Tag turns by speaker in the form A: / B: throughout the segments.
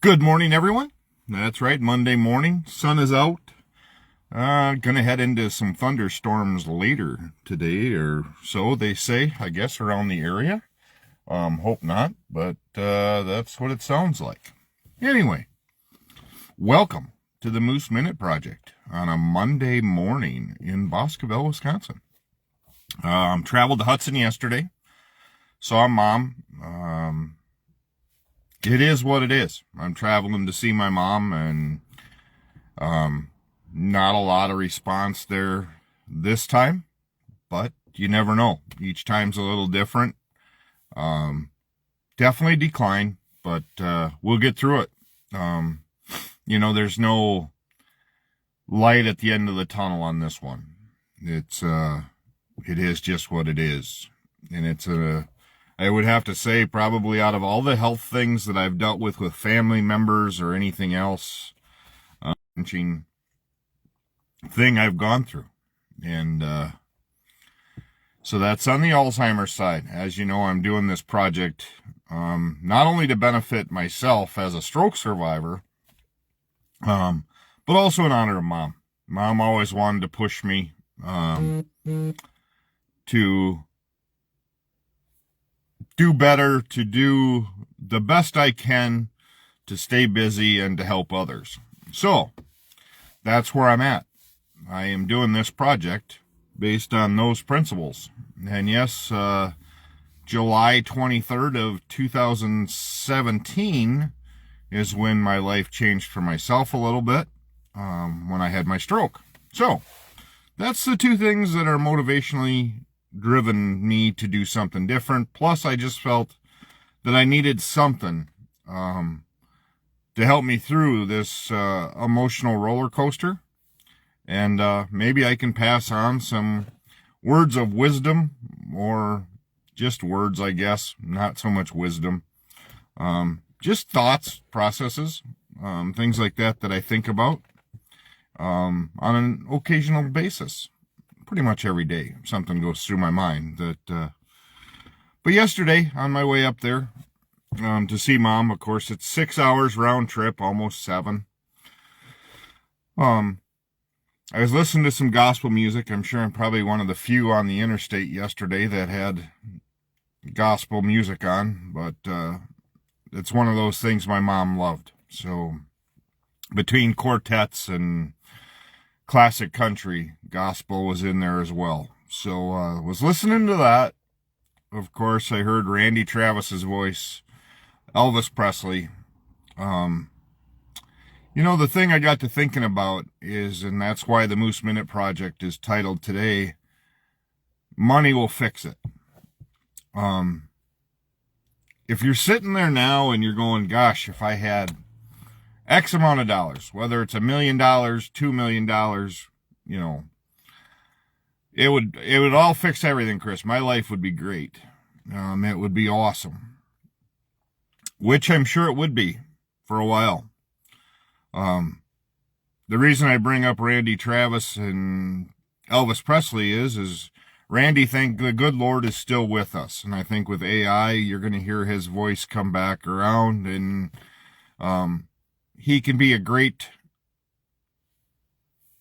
A: Good morning, everyone. That's right, Monday morning. Sun is out. Gonna head into some thunderstorms later today or so, they say, I guess, around the area. Hope not, but that's what it sounds like. Anyway, welcome to the Moose Minute Project on a Monday morning in Boscoville, Wisconsin. Traveled to Hudson yesterday. Saw Mom. It is what it is. I'm traveling to see my mom, and not a lot of response there this time, but you never know. Each time's a little different. Definitely decline, but we'll get through it. There's no light at the end of the tunnel on this one. It is just what it is, and I would have to say, probably out of all the health things that I've dealt with family members or anything else, thing I've gone through. And so that's on the Alzheimer's side. As you know, I'm doing this project not only to benefit myself as a stroke survivor, but also in honor of Mom. Mom always wanted to push me to do better, to do the best I can, to stay busy and to help others. So that's where I'm at. I am doing this project based on those principles. And yes, July 23rd of 2017 is when my life changed for myself a little bit, when I had my stroke. So that's the two things that are motivationally driven me to do something different. Plus, I just felt that I needed something to help me through this emotional roller coaster. And maybe I can pass on some words of wisdom, or just words, I guess, not so much wisdom. Just thoughts, processes, things like that I think about on an occasional basis. Pretty much every day something goes through my mind. But yesterday, on my way up there to see Mom, of course, it's 6 hours round trip, almost 7. I was listening to some gospel music. I'm sure I'm probably one of the few on the interstate yesterday that had gospel music on, but it's one of those things my mom loved. So between quartets and classic country, gospel was in there as well. So was listening to that. Of course, I heard Randy Travis's voice, Elvis Presley. The thing I got to thinking about is, and that's why the Moose Minute Project is titled today, Money Will Fix It. If you're sitting there now and you're going, gosh, if I had X amount of dollars, whether it's $1 million, $2 million, it would all fix everything, Chris. My life would be great. It would be awesome. Which I'm sure it would be for a while. The reason I bring up Randy Travis and Elvis Presley is Randy, thank the good Lord, is still with us. And I think with AI, you're going to hear his voice come back around, and he can be a great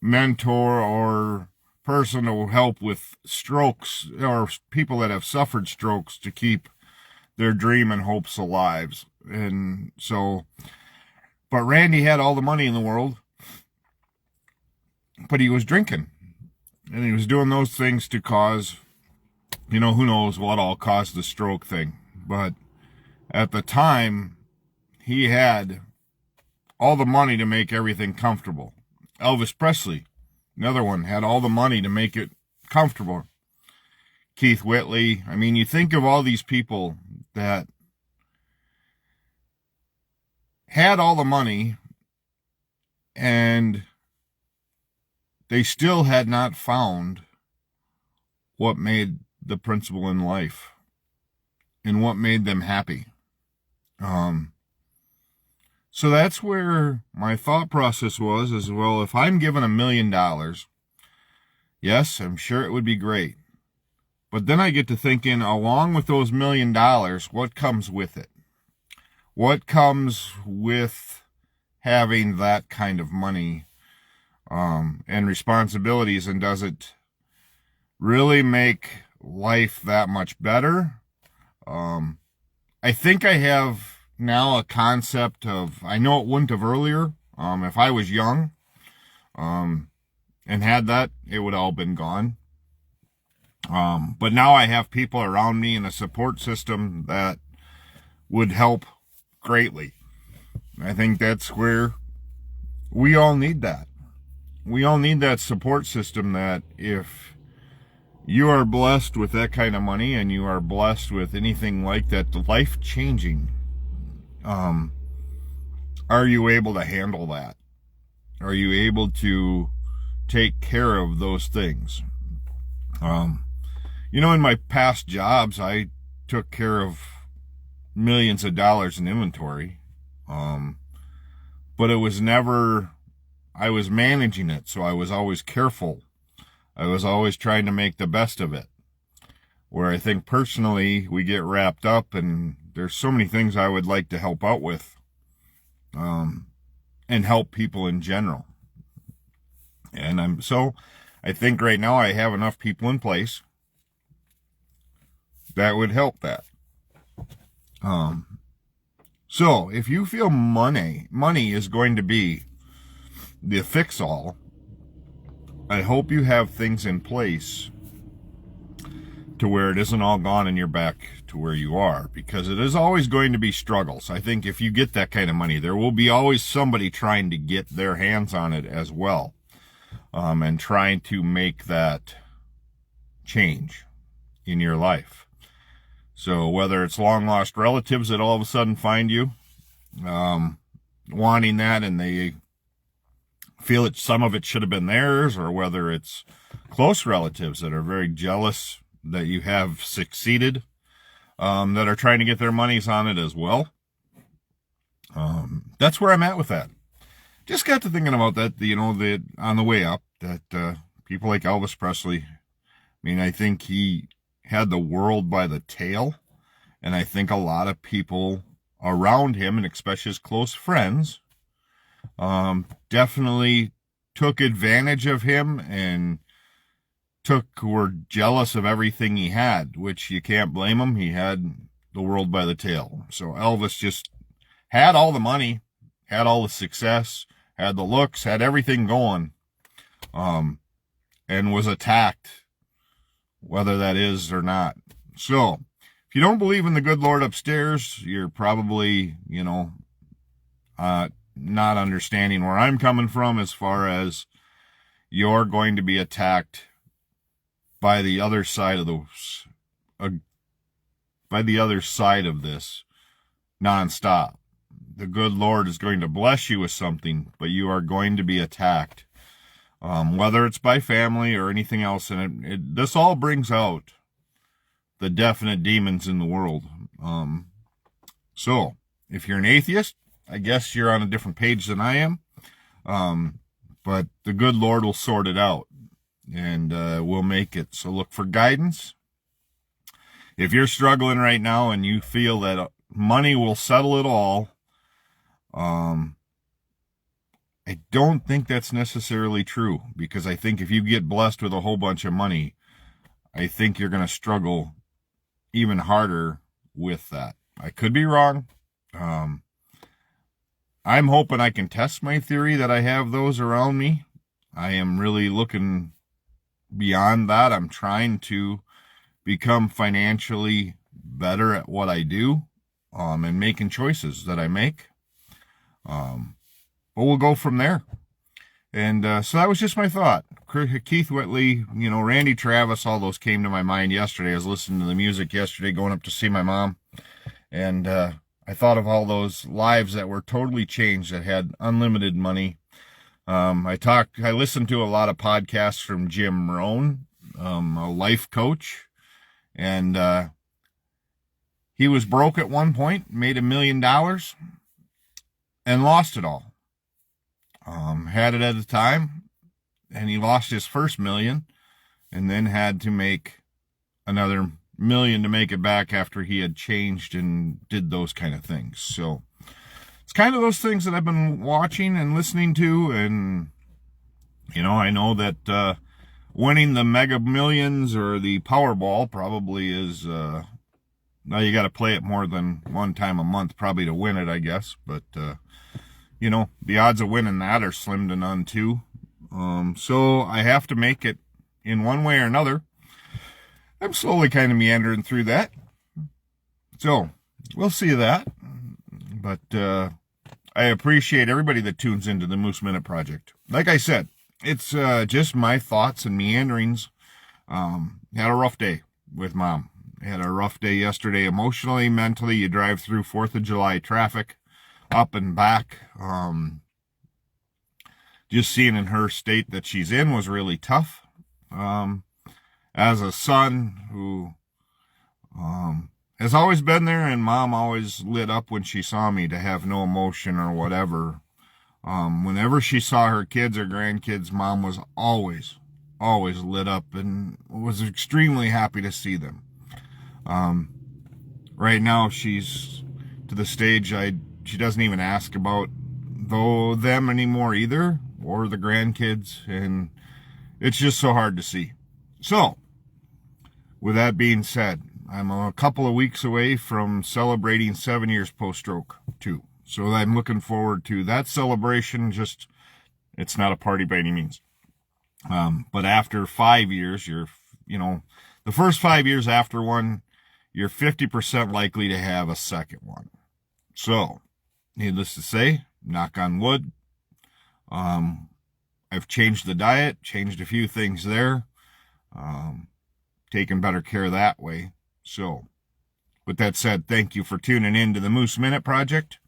A: mentor or person to help with strokes, or people that have suffered strokes, to keep their dream and hopes alive. And so, but Randy had all the money in the world, but he was drinking, and he was doing those things to cause, who knows what all caused the stroke thing. But at the time, he had all the money to make everything comfortable. Elvis Presley, another one, had all the money to make it comfortable. Keith Whitley. I mean, you think of all these people that had all the money and they still had not found what made the principle in life and what made them happy. So that's where my thought process was, as well. If I'm given $1 million, yes, I'm sure it would be great. But then I get to thinking, along with those $1 million, what comes with it? what comes with having that kind of money and responsibilities, and does it really make life that much better? I think I have now a concept of, I know it wouldn't have earlier. If I was young and had that, it would all been gone. But now I have people around me in a support system that would help greatly. I think that's where we all need that. We all need that support system, that if you are blessed with that kind of money and you are blessed with anything like that, life-changing, are you able to handle that? Are you able to take care of those things? In my past jobs, I took care of millions of dollars in inventory. But it was never, I was managing it, so I was always careful. I was always trying to make the best of it. Where I think personally we get wrapped up, and there's so many things I would like to help out with, and help people in general. And I think right now I have enough people in place that would help that. So if you feel money is going to be the fix-all, I hope you have things in place to where it isn't all gone and you're back to where you are, because it is always going to be struggles. I think if you get that kind of money, there will be always somebody trying to get their hands on it as well, and trying to make that change in your life. So whether it's long-lost relatives that all of a sudden find you, wanting that, and they feel that some of it should have been theirs, or whether it's close relatives that are very jealous that you have succeeded, that are trying to get their monies on it as well. That's where I'm at with that. Just got to thinking about that, that on the way up, that people like Elvis Presley, I think he had the world by the tail, and I think a lot of people around him, and especially his close friends, definitely took advantage of him and were jealous of everything he had, which you can't blame him. He had the world by the tail. So Elvis just had all the money, had all the success, had the looks, had everything going, and was attacked, whether that is or not. So if you don't believe in the good Lord upstairs, you're probably, not understanding where I'm coming from, as far as you're going to be attacked by the other side of this nonstop. The good Lord is going to bless you with something, but you are going to be attacked, whether it's by family or anything else. And this all brings out the definite demons in the world. So if you're an atheist, I guess you're on a different page than I am. But the good Lord will sort it out, and we'll make it. So look for guidance. If you're struggling right now and you feel that money will settle it all, I don't think that's necessarily true, because I think if you get blessed with a whole bunch of money, I think you're going to struggle even harder with that. I could be wrong. I'm hoping I can test my theory that I have those around me. I am really looking beyond that. I'm trying to become financially better at what I do, and making choices that I make. But we'll go from there. And so that was just my thought. Keith Whitley, Randy Travis, all those came to my mind yesterday. I was listening to the music yesterday, going up to see my mom. And I thought of all those lives that were totally changed, that had unlimited money. I listened to a lot of podcasts from Jim Rohn, a life coach. And he was broke at one point, made $1 million, and lost it all. Had it at the time, and he lost his first $1 million, and then had to make another $1 million to make it back after he had changed and did those kind of things. So it's kind of those things that I've been watching and listening to. And, I know that winning the Mega Millions or the Powerball probably is, now you got to play it more than one time a month probably to win it, I guess. But, the odds of winning that are slim to none too. So I have to make it in one way or another. I'm slowly kind of meandering through that. So we'll see that. But I appreciate everybody that tunes into the Moose Minute Project. Like I said, it's just my thoughts and meanderings. Had a rough day with Mom. Had a rough day yesterday emotionally, mentally. You drive through 4th of July traffic, up and back. Just seeing in her state that she's in was really tough. As a son who has always been there, and Mom always lit up when she saw me, to have no emotion or whatever. Whenever she saw her kids or grandkids, Mom was always lit up and was extremely happy to see them. Right now she's to the stage she doesn't even ask about them anymore either, or the grandkids, and it's just so hard to see. So, with that being said, I'm a couple of weeks away from celebrating 7 years post-stroke too. So I'm looking forward to that celebration. It's not a party by any means. But after 5 years, the first 5 years after one, you're 50% likely to have a second one. So, needless to say, knock on wood, I've changed the diet, changed a few things there, taken better care that way. So, with that said, thank you for tuning in to the Moose Minute Project,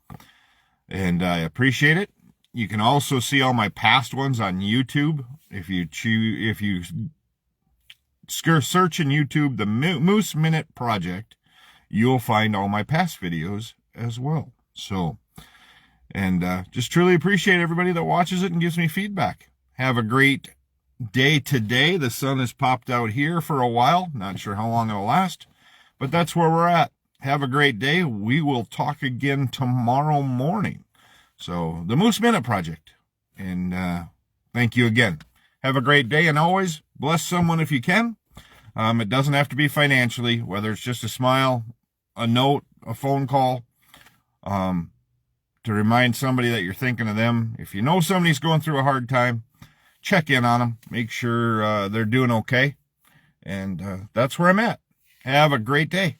A: and I appreciate it. You can also see all my past ones on YouTube. If you search in YouTube the Moose Minute Project, you'll find all my past videos as well. So, and just truly appreciate everybody that watches it and gives me feedback. Have a great day today. The sun has popped out here for a while. Not sure how long it'll last, but that's where we're at. Have a great day. We will talk again tomorrow morning. So, the Moose Minute Project. And thank you again. Have a great day, and always bless someone if you can. It doesn't have to be financially, whether it's just a smile, a note, a phone call, to remind somebody that you're thinking of them. If you know somebody's going through a hard time, check in on them. Make sure they're doing okay. And that's where I'm at. Have a great day.